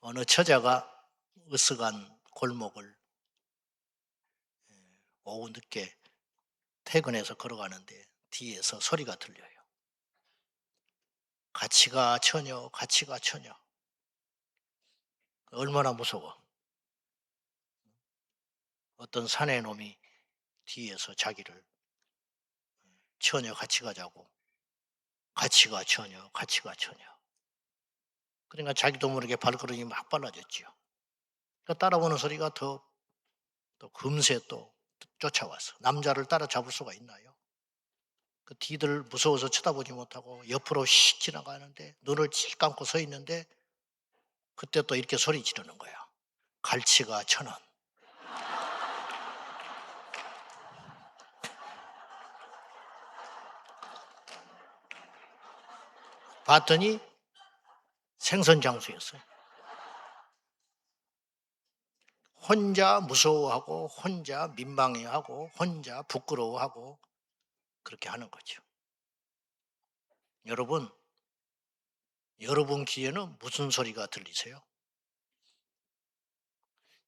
어느 처자가 으슥한 골목을 오후 늦게 퇴근해서 걸어가는데 뒤에서 소리가 들려요. 같이 가 처녀, 같이 가 처녀. 얼마나 무서워. 어떤 사내 놈이 뒤에서 자기를 처녀 같이 가자고, 같이 가 처녀, 같이 가 처녀. 그러니까 자기도 모르게 발걸음이 막 빨라졌지요. 그 따라오는 소리가 또 금세 또 쫓아왔어. 남자를 따라잡을 수가 있나요? 그 뒤들 무서워서 쳐다보지 못하고 옆으로 씩 지나가는데 눈을 찔 감고 서 있는데 그때 또 이렇게 소리 지르는 거야. 갈치가 1,000원. 봤더니 생선장수였어요. 혼자 무서워하고 혼자 민망해하고 혼자 부끄러워하고 그렇게 하는 거죠. 여러분 귀에는 무슨 소리가 들리세요?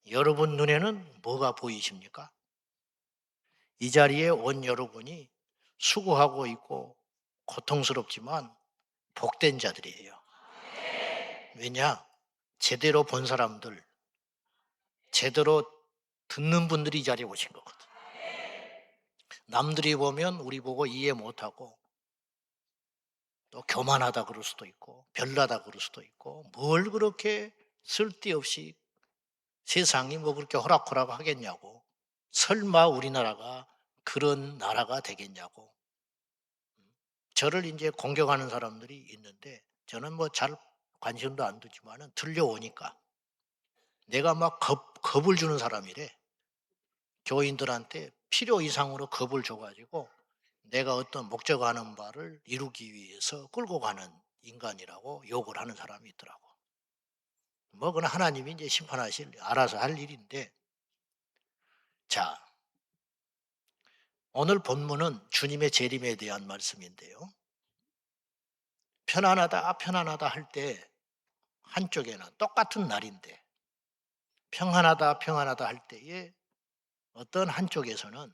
여러분 눈에는 뭐가 보이십니까? 이 자리에 온 여러분이 수고하고 있고 고통스럽지만 복된 자들이에요. 왜냐? 제대로 본 사람들, 제대로 듣는 분들이 이 자리에 오신 거거든. 남들이 보면 우리 보고 이해 못하고 또 교만하다 그럴 수도 있고 별나다 그럴 수도 있고 뭘 그렇게 쓸데없이 세상이 뭐 그렇게 호락호락 하겠냐고, 설마 우리나라가 그런 나라가 되겠냐고 저를 이제 공격하는 사람들이 있는데 저는 뭐 잘 관심도 안 두지만은 들려오니까 내가 막 겁을 주는 사람이래. 교인들한테 필요 이상으로 겁을 줘가지고 내가 어떤 목적하는 바를 이루기 위해서 끌고 가는 인간이라고 욕을 하는 사람이 있더라고. 뭐 그건 하나님이 이제 심판하실 알아서 할 일인데, 자, 오늘 본문은 주님의 재림에 대한 말씀인데요. 편안하다 편안하다 할 때 한쪽에는 똑같은 날인데 평안하다 평안하다 할 때에 어떤 한쪽에서는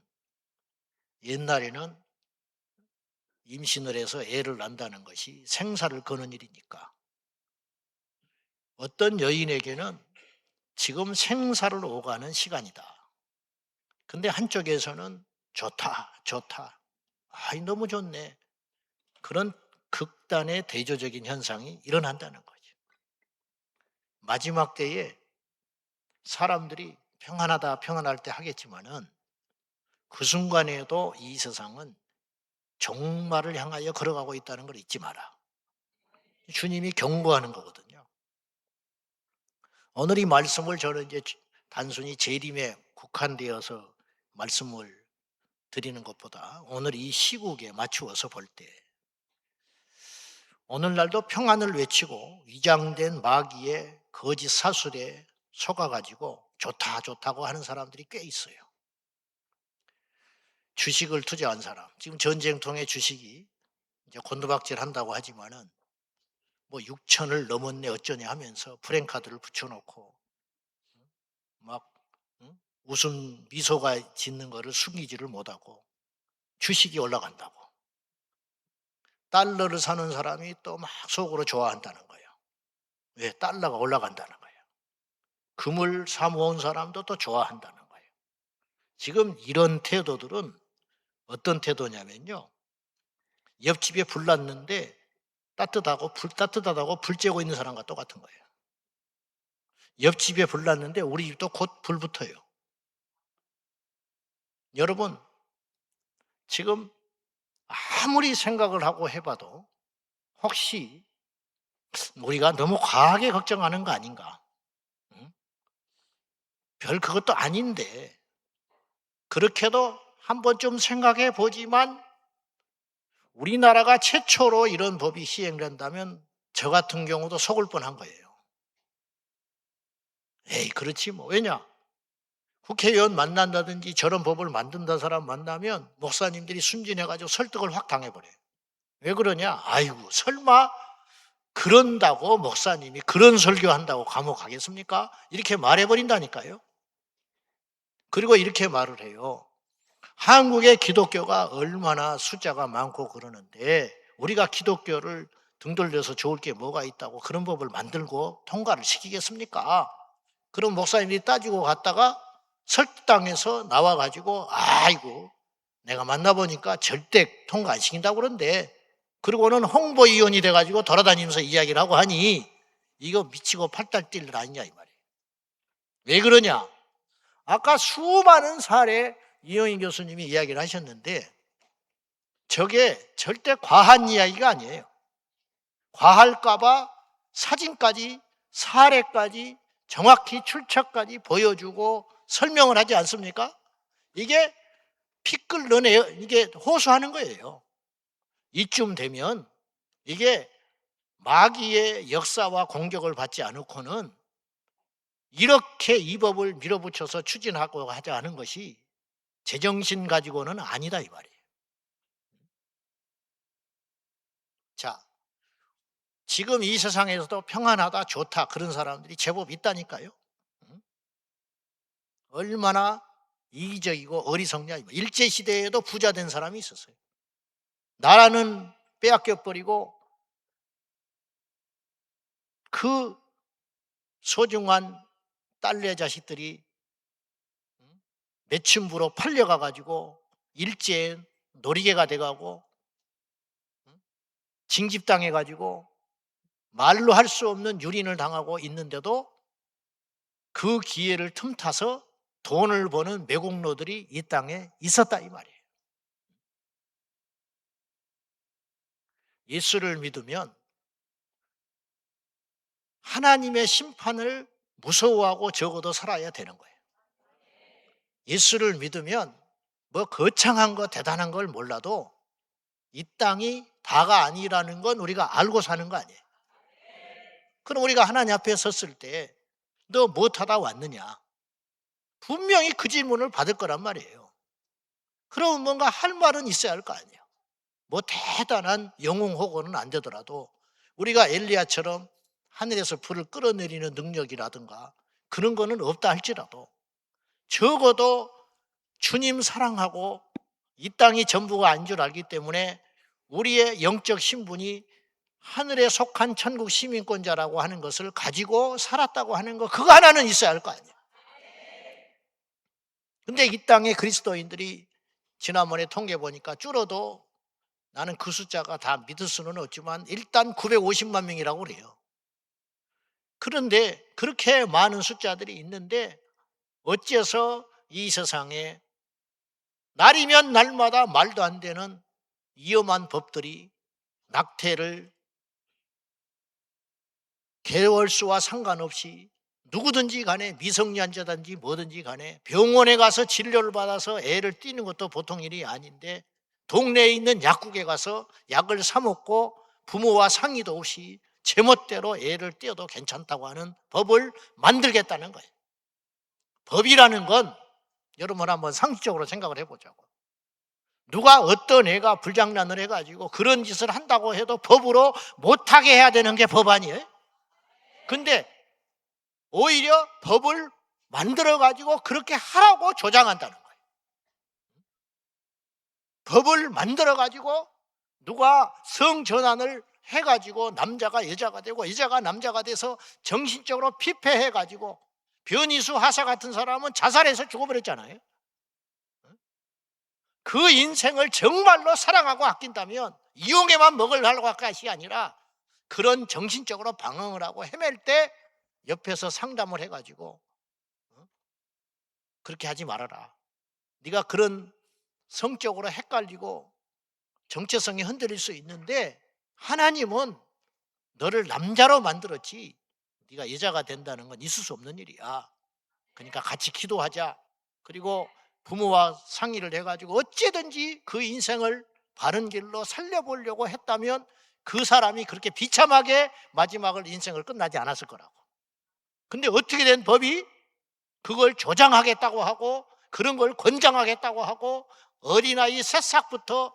옛날에는 임신을 해서 애를 낳는다는 것이 생사를 거는 일이니까 어떤 여인에게는 지금 생사를 오가는 시간이다. 근데 한쪽에서는 좋다, 좋다. 아이, 너무 좋네. 그런 극단의 대조적인 현상이 일어난다는 거죠. 마지막 때에 사람들이 평안하다, 평안할 때 하겠지만은 그 순간에도 이 세상은 종말을 향하여 걸어가고 있다는 걸 잊지 마라. 주님이 경고하는 거거든요. 오늘 이 말씀을 저는 이제 단순히 재림에 국한되어서 말씀을 드리는 것보다 오늘 이 시국에 맞추어서 볼 때 오늘날도 평안을 외치고 위장된 마귀의 거짓 사술에 속아가지고 좋다 좋다고 하는 사람들이 꽤 있어요. 주식을 투자한 사람, 지금 전쟁통에 주식이 이제 곤두박질 한다고 하지만은 뭐 6천을 넘었네 어쩌냐 하면서 프랭카드를 붙여놓고 막 웃음 미소가 짓는 거를 숨기지를 못하고 주식이 올라간다고. 달러를 사는 사람이 또 막 속으로 좋아한다는 거예요. 왜? 달러가 올라간다는 거예요. 금을 사 모은 사람도 또 좋아한다는 거예요. 지금 이런 태도들은 어떤 태도냐면요. 옆집에 불 났는데 따뜻하다고 불 쬐고 있는 사람과 똑같은 거예요. 옆집에 불 났는데 우리 집도 곧 불 붙어요. 여러분, 지금 아무리 생각을 하고 해봐도 혹시 우리가 너무 과하게 걱정하는 거 아닌가? 응? 별 그것도 아닌데 그렇게도 한번 좀 생각해 보지만 우리나라가 최초로 이런 법이 시행된다면 저 같은 경우도 속을 뻔한 거예요. 에이, 그렇지 뭐. 왜냐? 국회의원 만난다든지 저런 법을 만든다 사람 만나면 목사님들이 순진해가지고 설득을 확 당해버려요. 왜 그러냐? 아이고, 설마 그런다고 목사님이 그런 설교한다고 감옥 가겠습니까? 이렇게 말해버린다니까요. 그리고 이렇게 말을 해요. 한국의 기독교가 얼마나 숫자가 많고 그러는데 우리가 기독교를 등돌려서 좋을 게 뭐가 있다고 그런 법을 만들고 통과를 시키겠습니까? 그럼 목사님이 따지고 갔다가 설득당해서 나와가지고 아이고 내가 만나보니까 절대 통과 안 시킨다고 그러는데 그리고는 홍보위원이 돼가지고 돌아다니면서 이야기를 하고 하니 이거 미치고 팔달 뛸 일 아니냐 이 말이에요. 왜 그러냐? 아까 수많은 사례 이영희 교수님이 이야기를 하셨는데 저게 절대 과한 이야기가 아니에요. 과할까봐 사진까지 사례까지 정확히 출처까지 보여주고 설명을 하지 않습니까? 이게 피끌 너네 이게 호소하는 거예요. 이쯤 되면 이게 마귀의 역사와 공격을 받지 않고는 이렇게 이 법을 밀어붙여서 추진하고 하지 않은 것이 제정신 가지고는 아니다 이 말이에요. 자, 지금 이 세상에서도 평안하다 좋다 그런 사람들이 제법 있다니까요. 응? 얼마나 이기적이고 어리석냐. 일제시대에도 부자 된 사람이 있었어요. 나라는 빼앗겨 버리고 그 소중한 딸내 자식들이 매춘부로 팔려가 가지고 일제 놀이개가 돼가고 징집당해 가지고 말로 할 수 없는 유린을 당하고 있는데도 그 기회를 틈타서 돈을 버는 매국노들이 이 땅에 있었다 이 말이에요. 예수를 믿으면 하나님의 심판을 무서워하고 적어도 살아야 되는 거예요. 예수를 믿으면 뭐 거창한 거 대단한 걸 몰라도 이 땅이 다가 아니라는 건 우리가 알고 사는 거 아니에요. 그럼 우리가 하나님 앞에 섰을 때 너 못하다 왔느냐? 분명히 그 질문을 받을 거란 말이에요. 그러면 뭔가 할 말은 있어야 할 거 아니에요. 뭐 대단한 영웅호고는 안 되더라도 우리가 엘리야처럼 하늘에서 불을 끌어내리는 능력이라든가 그런 거는 없다 할지라도 적어도 주님 사랑하고 이 땅이 전부가 아닌 줄 알기 때문에 우리의 영적 신분이 하늘에 속한 천국 시민권자라고 하는 것을 가지고 살았다고 하는 거 그거 하나는 있어야 할 거 아니에요. 근데 이 땅의 그리스도인들이 지난번에 통계 보니까 줄어도 나는 그 숫자가 다 믿을 수는 없지만 일단 950만 명이라고 그래요. 그런데 그렇게 많은 숫자들이 있는데 어째서 이 세상에 날이면 날마다 말도 안 되는 위험한 법들이 낙태를 개월수와 상관없이 누구든지 간에 미성년자든지 뭐든지 간에 병원에 가서 진료를 받아서 애를 띄는 것도 보통 일이 아닌데 동네에 있는 약국에 가서 약을 사 먹고 부모와 상의도 없이 제멋대로 애를 띄어도 괜찮다고 하는 법을 만들겠다는 거예요. 법이라는 건 여러분 한번 상식적으로 생각을 해보자고. 누가 어떤 애가 불장난을 해가지고 그런 짓을 한다고 해도 법으로 못하게 해야 되는 게 법 아니에요? 근데 오히려 법을 만들어가지고 그렇게 하라고 조장한다는 거예요. 법을 만들어가지고 누가 성전환을 해가지고 남자가 여자가 되고 여자가 남자가 돼서 정신적으로 피폐해가지고 변희수 하사 같은 사람은 자살해서 죽어버렸잖아요. 그 인생을 정말로 사랑하고 아낀다면 이용에만 먹으려고 할 것이 아니라 그런 정신적으로 방황을 하고 헤맬 때 옆에서 상담을 해가지고 그렇게 하지 말아라. 네가 그런 성적으로 헷갈리고 정체성이 흔들릴 수 있는데 하나님은 너를 남자로 만들었지 네가 여자가 된다는 건 있을 수 없는 일이야. 그러니까 같이 기도하자. 그리고 부모와 상의를 해가지고 어찌든지 그 인생을 바른 길로 살려보려고 했다면 그 사람이 그렇게 비참하게 마지막을 인생을 끝나지 않았을 거라고. 근데 어떻게 된 법이 그걸 조장하겠다고 하고 그런 걸 권장하겠다고 하고 어린아이 새싹부터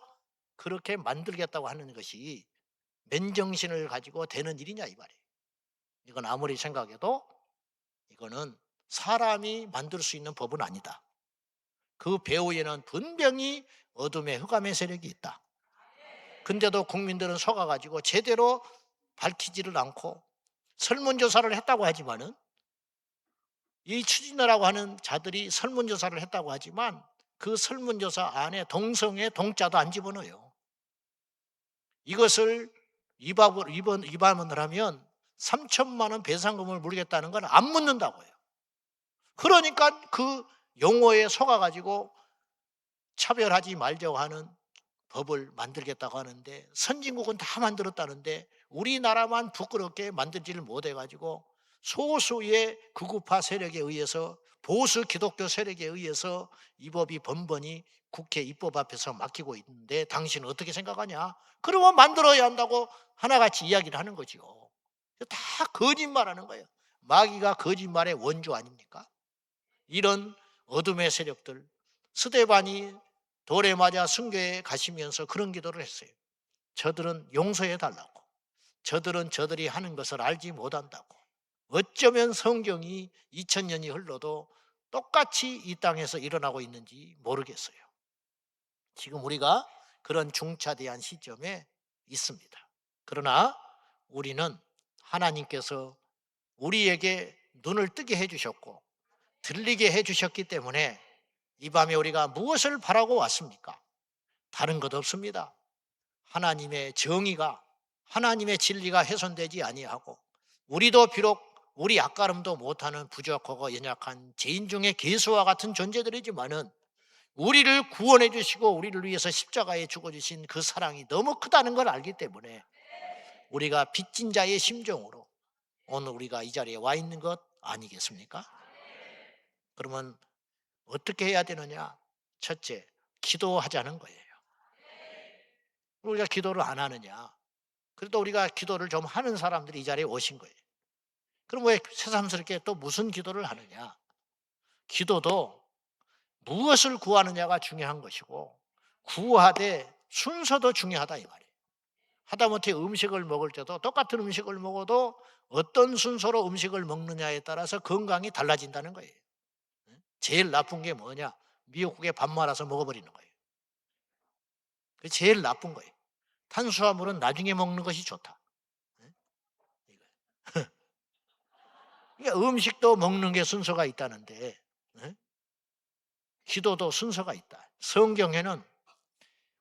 그렇게 만들겠다고 하는 것이 맨정신을 가지고 되는 일이냐 이 말이에요. 이건 아무리 생각해도 이거는 사람이 만들 수 있는 법은 아니다. 그 배후에는 분명히 어둠의 흑암의 세력이 있다. 근데도 국민들은 속아가지고 제대로 밝히지를 않고 설문조사를 했다고 하지만은, 이 추진하라고 하는 자들이 설문조사를 했다고 하지만 그 설문조사 안에 동성애 동자도 안 집어넣어요. 이것을 위반을 하면 3천만 원 배상금을 물겠다는 건 안 묻는다고 해요. 그러니까 그 용어에 속아가지고 차별하지 말자고 하는 법을 만들겠다고 하는데, 선진국은 다 만들었다는데 우리나라만 부끄럽게 만들지를 못해가지고 소수의 극우파 세력에 의해서, 보수 기독교 세력에 의해서 이 법이 번번이 국회 입법 앞에서 막히고 있는데 당신은 어떻게 생각하냐? 그러면 만들어야 한다고 하나같이 이야기를 하는 거죠. 다 거짓말하는 거예요. 마귀가 거짓말의 원조 아닙니까? 이런 어둠의 세력들, 스데반이 돌에 맞아 순교에 가시면서 그런 기도를 했어요. 저들은 용서해 달라고. 저들은 저들이 하는 것을 알지 못한다고. 어쩌면 성경이 2000년이 흘러도 똑같이 이 땅에서 일어나고 있는지 모르겠어요. 지금 우리가 그런 중차대한 시점에 있습니다. 그러나 우리는 하나님께서 우리에게 눈을 뜨게 해주셨고 들리게 해주셨기 때문에 이 밤에 우리가 무엇을 바라고 왔습니까? 다른 것 없습니다. 하나님의 정의가, 하나님의 진리가 훼손되지 아니하고, 우리도 비록 우리 앞가름도 못하는 부족하고 연약한 죄인 중에 개수와 같은 존재들이지만은 우리를 구원해 주시고 우리를 위해서 십자가에 죽어주신 그 사랑이 너무 크다는 걸 알기 때문에 우리가 빚진 자의 심정으로 오늘 우리가 이 자리에 와 있는 것 아니겠습니까? 그러면 어떻게 해야 되느냐? 첫째, 기도하자는 거예요. 우리가 기도를 안 하느냐? 그래도 우리가 기도를 좀 하는 사람들이 이 자리에 오신 거예요. 그럼 왜 새삼스럽게 또 무슨 기도를 하느냐? 기도도 무엇을 구하느냐가 중요한 것이고, 구하되 순서도 중요하다 이 말이에요. 하다못해 음식을 먹을 때도 똑같은 음식을 먹어도 어떤 순서로 음식을 먹느냐에 따라서 건강이 달라진다는 거예요. 제일 나쁜 게 뭐냐? 미역국에 밥 말아서 먹어버리는 거예요. 그게 제일 나쁜 거예요. 탄수화물은 나중에 먹는 것이 좋다. 그러니까 음식도 먹는 게 순서가 있다는데, 기도도 순서가 있다. 성경에는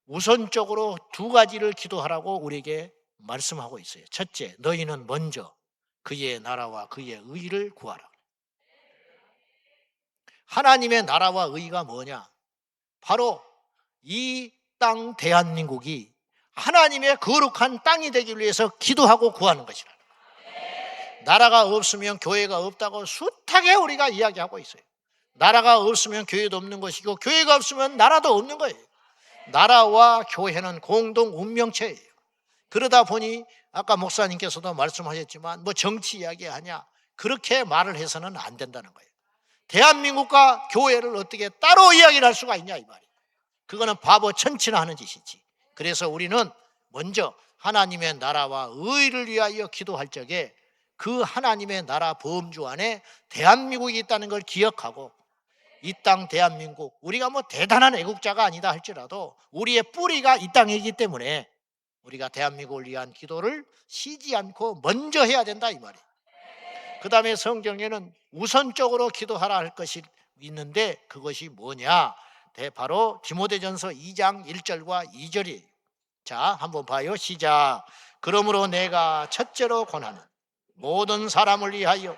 우선적으로 두 가지를 기도하라고 우리에게 말씀하고 있어요. 첫째, 너희는 먼저 그의 나라와 그의 의를 구하라. 하나님의 나라와 의가 뭐냐? 바로 이 땅 대한민국이 하나님의 거룩한 땅이 되기 위해서 기도하고 구하는 것이라. 나라가 없으면 교회가 없다고 숱하게 우리가 이야기하고 있어요. 나라가 없으면 교회도 없는 것이고 교회가 없으면 나라도 없는 거예요. 나라와 교회는 공동 운명체예요. 그러다 보니 아까 목사님께서도 말씀하셨지만 뭐 정치 이야기하냐, 그렇게 말을 해서는 안 된다는 거예요. 대한민국과 교회를 어떻게 따로 이야기를 할 수가 있냐 이 말이에요. 그거는 바보 천치나 하는 짓이지. 그래서 우리는 먼저 하나님의 나라와 의를 위하여 기도할 적에 그 하나님의 나라 범주 안에 대한민국이 있다는 걸 기억하고, 이 땅 대한민국, 우리가 뭐 대단한 애국자가 아니다 할지라도 우리의 뿌리가 이 땅이기 때문에 우리가 대한민국을 위한 기도를 쉬지 않고 먼저 해야 된다 이 말이에요. 그 다음에 성경에는 우선적으로 기도하라 할 것이 있는데 그것이 뭐냐? 바로 디모데전서 2장 1절과 2절이에요. 자, 한번 봐요. 시작. 그러므로 내가 첫째로 권하는 모든 사람을 위하여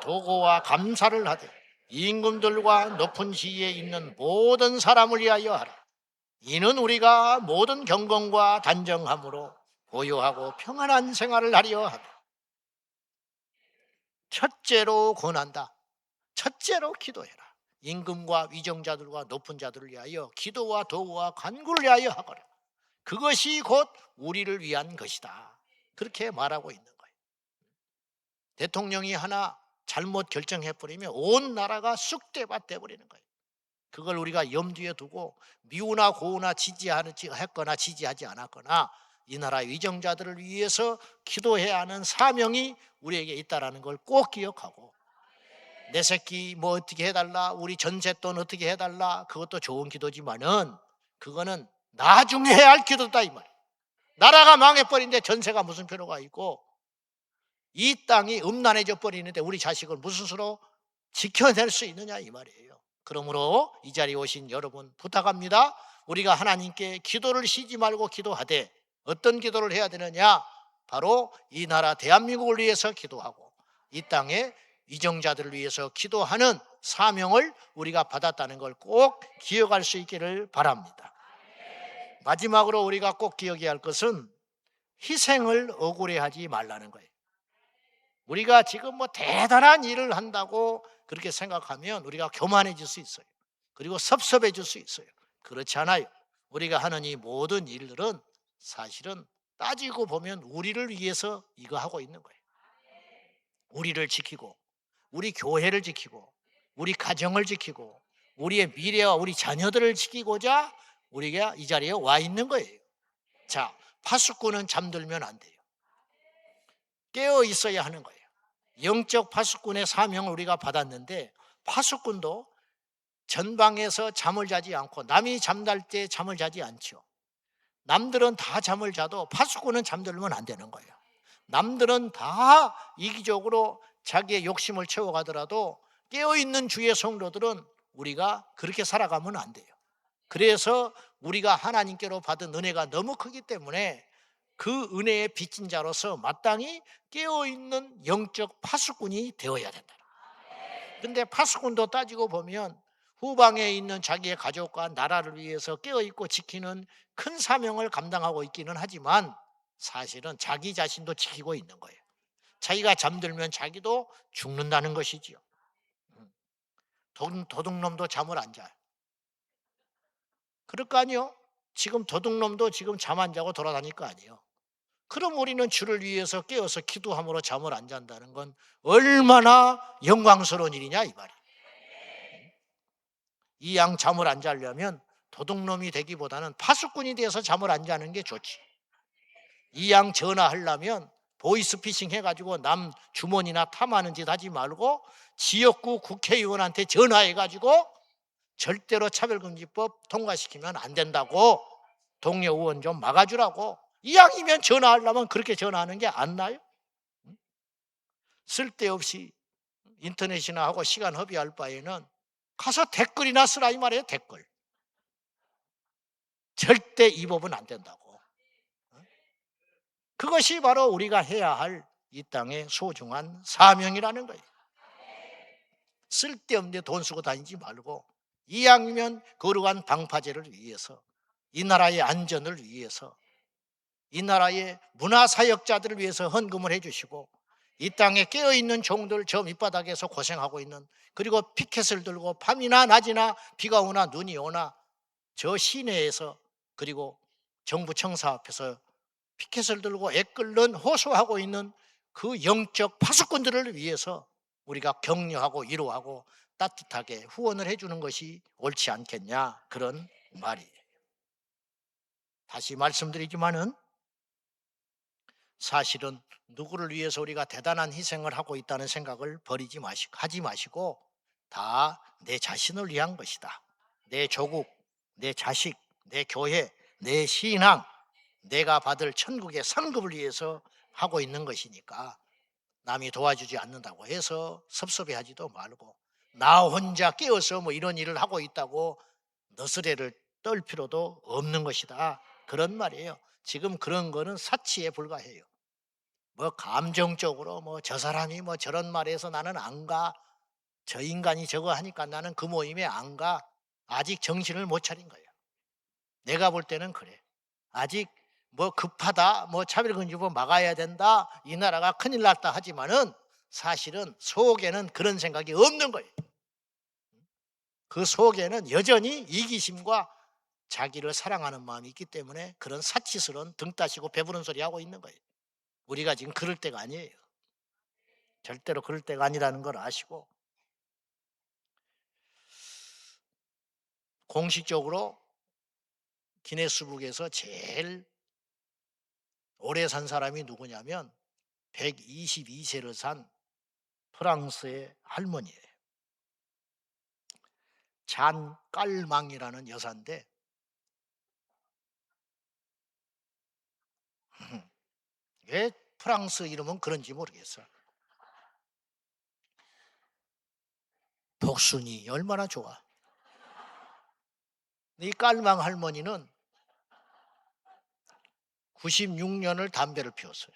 도고와 감사를 하되 임금들과 높은 지위에 있는 모든 사람을 위하여 하라. 이는 우리가 모든 경건과 단정함으로 고요하고 평안한 생활을 하려 하며 첫째로 권한다. 첫째로 기도해라. 임금과 위정자들과 높은 자들을 위하여 기도와 도와 간구를 위하여 하거라. 그것이 곧 우리를 위한 것이다. 그렇게 말하고 있는 거예요. 대통령이 하나 잘못 결정해버리면 온 나라가 쑥대밭 돼버리는 거예요. 그걸 우리가 염두에 두고 미우나 고우나 지지하거나 지지하지 않았거나 이 나라 위정자들을 위해서 기도해야 하는 사명이 우리에게 있다는 걸 꼭 기억하고, 내 새끼 뭐 어떻게 해달라, 우리 전세돈 어떻게 해달라, 그것도 좋은 기도지만은 그거는 나중에 해야 할 기도다 이 말이에요. 나라가 망해버린데 전세가 무슨 필요가 있고, 이 땅이 음란해져 버리는데 우리 자식을 무슨 수로 지켜낼 수 있느냐 이 말이에요. 그러므로 이 자리에 오신 여러분 부탁합니다. 우리가 하나님께 기도를 쉬지 말고 기도하되, 어떤 기도를 해야 되느냐, 바로 이 나라 대한민국을 위해서 기도하고 이 땅의 위정자들을 위해서 기도하는 사명을 우리가 받았다는 걸 꼭 기억할 수 있기를 바랍니다. 마지막으로 우리가 꼭 기억해야 할 것은 희생을 억울해하지 말라는 거예요. 우리가 지금 뭐 대단한 일을 한다고 그렇게 생각하면 우리가 교만해질 수 있어요. 그리고 섭섭해질 수 있어요. 그렇지 않아요. 우리가 하는 이 모든 일들은 사실은 따지고 보면 우리를 위해서 이거 하고 있는 거예요. 우리를 지키고, 우리 교회를 지키고, 우리 가정을 지키고, 우리의 미래와 우리 자녀들을 지키고자 우리가 이 자리에 와 있는 거예요. 자, 파수꾼은 잠들면 안 돼요. 깨어 있어야 하는 거예요. 영적 파수꾼의 사명을 우리가 받았는데, 파수꾼도 전방에서 잠을 자지 않고, 남이 잠잘 때 잠을 자지 않죠. 남들은 다 잠을 자도 파수꾼은 잠들면 안 되는 거예요. 남들은 다 이기적으로 자기의 욕심을 채워가더라도 깨어있는 주의 성도들은 우리가 그렇게 살아가면 안 돼요. 그래서 우리가 하나님께로 받은 은혜가 너무 크기 때문에 그 은혜의 빚진 자로서 마땅히 깨어있는 영적 파수꾼이 되어야 된다. 근데 파수꾼도 따지고 보면 후방에 있는 자기의 가족과 나라를 위해서 깨어있고 지키는 큰 사명을 감당하고 있기는 하지만 사실은 자기 자신도 지키고 있는 거예요. 자기가 잠들면 자기도 죽는다는 것이지요. 도둑놈도 잠을 안 자요. 그럴 거 아니요? 지금 도둑놈도 지금 잠 안 자고 돌아다닐 거 아니에요. 그럼 우리는 주를 위해서 깨어서 기도함으로 잠을 안 잔다는 건 얼마나 영광스러운 일이냐 이 말이에요. 이 양 잠을 안 자려면 도둑놈이 되기보다는 파수꾼이 돼서 잠을 안 자는 게 좋지. 이 양 전화하려면 보이스피싱 해가지고 남 주머니나 탐하는 짓 하지 말고 지역구 국회의원한테 전화해가지고 절대로 차별금지법 통과시키면 안 된다고 동료 의원 좀 막아주라고. 이왕이면 전화하려면 그렇게 전화하는 게 안 나요? 쓸데없이 인터넷이나 하고 시간 허비할 바에는 가서 댓글이나 쓰라 이 말이에요. 댓글. 절대 이 법은 안 된다고. 그것이 바로 우리가 해야 할 이 땅의 소중한 사명이라는 거예요. 쓸데없는 돈 쓰고 다니지 말고 이왕이면 거룩한 방파제를 위해서, 이 나라의 안전을 위해서, 이 나라의 문화사역자들을 위해서 헌금을 해주시고, 이 땅에 깨어있는 종들 저 밑바닥에서 고생하고 있는, 그리고 피켓을 들고 밤이나 낮이나 비가 오나 눈이 오나 저 시내에서, 그리고 정부 청사 앞에서 피켓을 들고 애끓는 호소하고 있는 그 영적 파수꾼들을 위해서 우리가 격려하고 위로하고 따뜻하게 후원을 해주는 것이 옳지 않겠냐, 그런 말이에요. 다시 말씀드리지만은 사실은 누구를 위해서 우리가 대단한 희생을 하고 있다는 생각을 하지 마시고 다 내 자신을 위한 것이다. 내 조국, 내 자식, 내 교회, 내 신앙, 내가 받을 천국의 상급을 위해서 하고 있는 것이니까 남이 도와주지 않는다고 해서 섭섭해하지도 말고, 나 혼자 깨어서 뭐 이런 일을 하고 있다고 너스레를 떨 필요도 없는 것이다, 그런 말이에요. 지금 그런 거는 사치에 불과해요. 뭐 감정적으로 뭐 저 사람이 뭐 저런 말해서 나는 안 가, 저 인간이 저거 하니까 나는 그 모임에 안 가. 아직 정신을 못 차린 거예요. 내가 볼 때는 그래. 아직 뭐 급하다, 뭐 차별금지법 막아야 된다, 이 나라가 큰일 났다 하지만은 사실은 속에는 그런 생각이 없는 거예요. 그 속에는 여전히 이기심과 자기를 사랑하는 마음이 있기 때문에 그런 사치스러운 등 따시고 배부른 소리 하고 있는 거예요. 우리가 지금 그럴 때가 아니에요. 절대로 그럴 때가 아니라는 걸 아시고, 공식적으로 기네스북에서 제일 오래 산 사람이 누구냐면 122세를 산 프랑스의 할머니예요. 잔 깔망이라는 여사인데 왜 프랑스 이름은 그런지 모르겠어. 복순이 얼마나 좋아. 이 깔망 할머니는 96년을 담배를 피웠어요.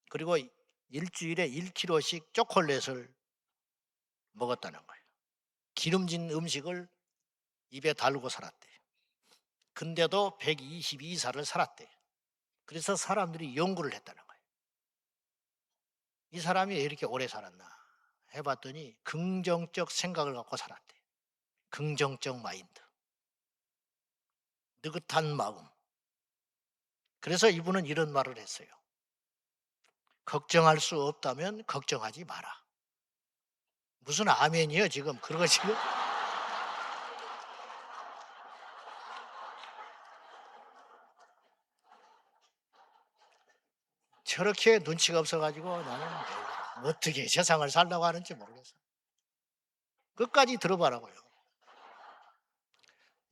그리고 일주일에 1kg씩 초콜릿을 먹었다는 거예요. 기름진 음식을 입에 달고 살았대. 근데도 122살을 살았대. 그래서 사람들이 연구를 했다는 거예요. 이 사람이 왜 이렇게 오래 살았나 해봤더니 긍정적 생각을 갖고 살았대. 긍정적 마인드, 느긋한 마음. 그래서 이분은 이런 말을 했어요. 걱정할 수 없다면 걱정하지 마라. 무슨 아멘이요 지금. 그거 지금 저렇게 눈치가 없어가지고 나는 어떻게 세상을 살라고 하는지 모르겠어. 끝까지 들어봐라고요.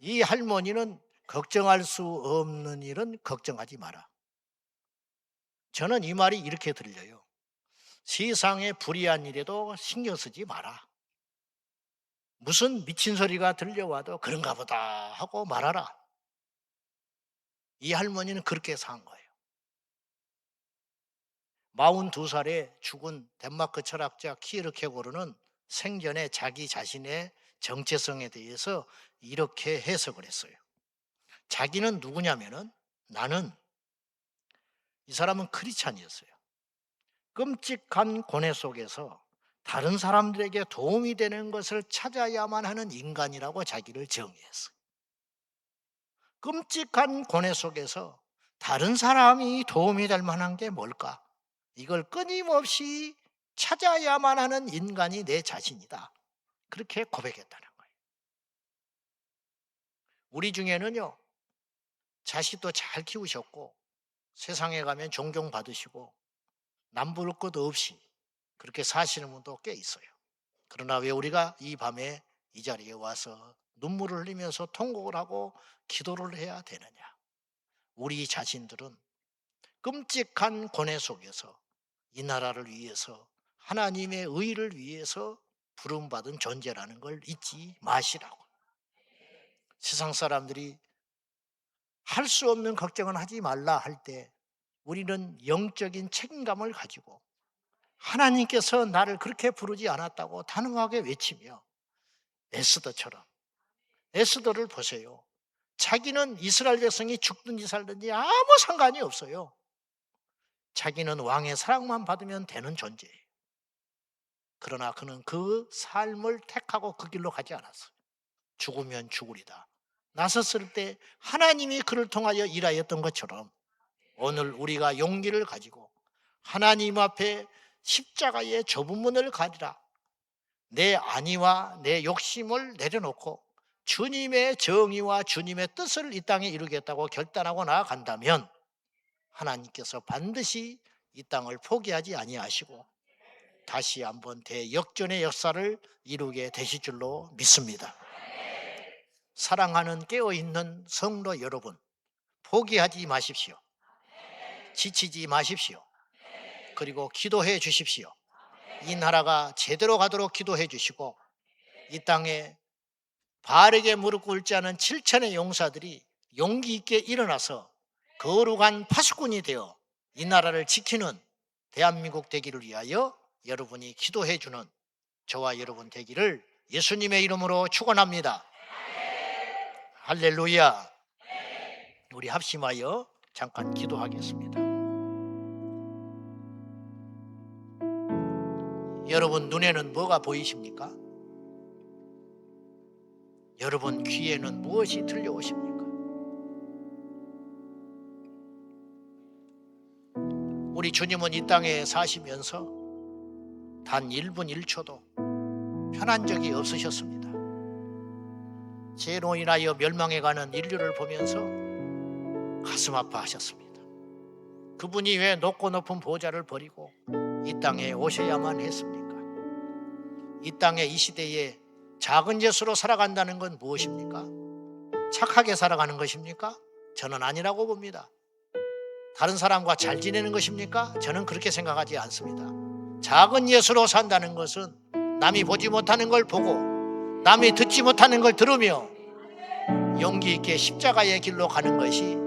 이 할머니는 걱정할 수 없는 일은 걱정하지 마라. 저는 이 말이 이렇게 들려요. 세상에 불이한 일에도 신경 쓰지 마라. 무슨 미친 소리가 들려와도 그런가 보다 하고 말아라. 이 할머니는 그렇게 산 거예요. 42살에 죽은 덴마크 철학자 키에르케고르는 생전에 자기 자신의 정체성에 대해서 이렇게 해석을 했어요. 자기는 누구냐면은 나는, 이 사람은 크리스찬이었어요. 끔찍한 고뇌 속에서 다른 사람들에게 도움이 되는 것을 찾아야만 하는 인간이라고 자기를 정의했어요. 끔찍한 고뇌 속에서 다른 사람이 도움이 될 만한 게 뭘까? 이걸 끊임없이 찾아야만 하는 인간이 내 자신이다. 그렇게 고백했다는 거예요. 우리 중에는요, 자식도 잘 키우셨고 세상에 가면 존경받으시고 남부를 것 없이 그렇게 사시는 분도 꽤 있어요. 그러나 왜 우리가 이 밤에 이 자리에 와서 눈물을 흘리면서 통곡을 하고 기도를 해야 되느냐? 우리 자신들은 끔찍한 고뇌 속에서 이 나라를 위해서 하나님의 의를 위해서 부름받은 존재라는 걸 잊지 마시라고. 세상 사람들이 할 수 없는 걱정은 하지 말라 할 때 우리는 영적인 책임감을 가지고 하나님께서 나를 그렇게 부르지 않았다고 단호하게 외치며 에스더처럼, 에스더를 보세요. 자기는 이스라엘 백성이 죽든지 살든지 아무 상관이 없어요. 자기는 왕의 사랑만 받으면 되는 존재예요. 그러나 그는 그 삶을 택하고 그 길로 가지 않았어요. 죽으면 죽으리다. 나섰을 때 하나님이 그를 통하여 일하였던 것처럼 오늘 우리가 용기를 가지고 하나님 앞에 십자가의 좁은 문을 가리라. 내 안위와 내 욕심을 내려놓고 주님의 정의와 주님의 뜻을 이 땅에 이루겠다고 결단하고 나아간다면 하나님께서 반드시 이 땅을 포기하지 아니하시고 다시 한번 대역전의 역사를 이루게 되실 줄로 믿습니다. 사랑하는 깨어있는 성도 여러분, 포기하지 마십시오. 지치지 마십시오. 그리고 기도해 주십시오. 이 나라가 제대로 가도록 기도해 주시고 이 땅에 바르게 무릎 꿇지 않은 7천의 용사들이 용기 있게 일어나서 거룩한 파수꾼이 되어 이 나라를 지키는 대한민국 되기를 위하여 여러분이 기도해 주는 저와 여러분 되기를 예수님의 이름으로 축원합니다. 할렐루야. 우리 합심하여 잠깐 기도하겠습니다. 여러분 눈에는 뭐가 보이십니까? 여러분 귀에는 무엇이 들려오십니까? 우리 주님은 이 땅에 사시면서 단 1분 1초도 편한 적이 없으셨습니다. 죄로 인하여 멸망해가는 인류를 보면서 가슴 아파하셨습니다. 그분이 왜 높고 높은 보좌를 버리고 이 땅에 오셔야만 했습니까? 이 땅에 이 시대에 작은 예수로 살아간다는 건 무엇입니까? 착하게 살아가는 것입니까? 저는 아니라고 봅니다. 다른 사람과 잘 지내는 것입니까? 저는 그렇게 생각하지 않습니다. 작은 예수로 산다는 것은 남이 보지 못하는 걸 보고 남이 듣지 못하는 걸 들으며 용기 있게 십자가의 길로 가는 것이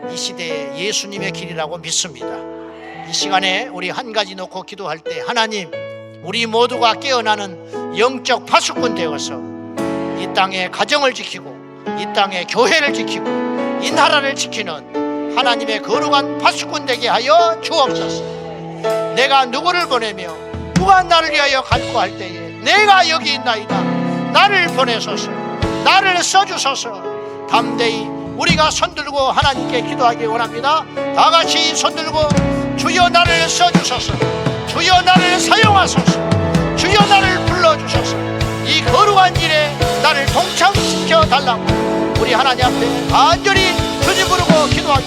이 시대의 예수님의 길이라고 믿습니다. 이 시간에 우리 한 가지 놓고 기도할 때, 하나님, 우리 모두가 깨어나는 영적 파수꾼 되어서 이 땅의 가정을 지키고 이 땅의 교회를 지키고 이 나라를 지키는 하나님의 거룩한 파수꾼 되게 하여 주옵소서. 내가 누구를 보내며 누가 나를 위하여 갈고 할 때에 내가 여기 있나이다, 나를 보내소서, 나를 써주소서. 담대히 우리가 손들고 하나님께 기도하기 원합니다. 다 같이 손들고 주여 나를 써주소서, 주여 나를 사용하소서, 주여 나를 불러주소서. 이 거룩한 일에 나를 동참시켜 달라고 우리 하나님 앞에 간절히 주님 부르고 기도하겠습니다.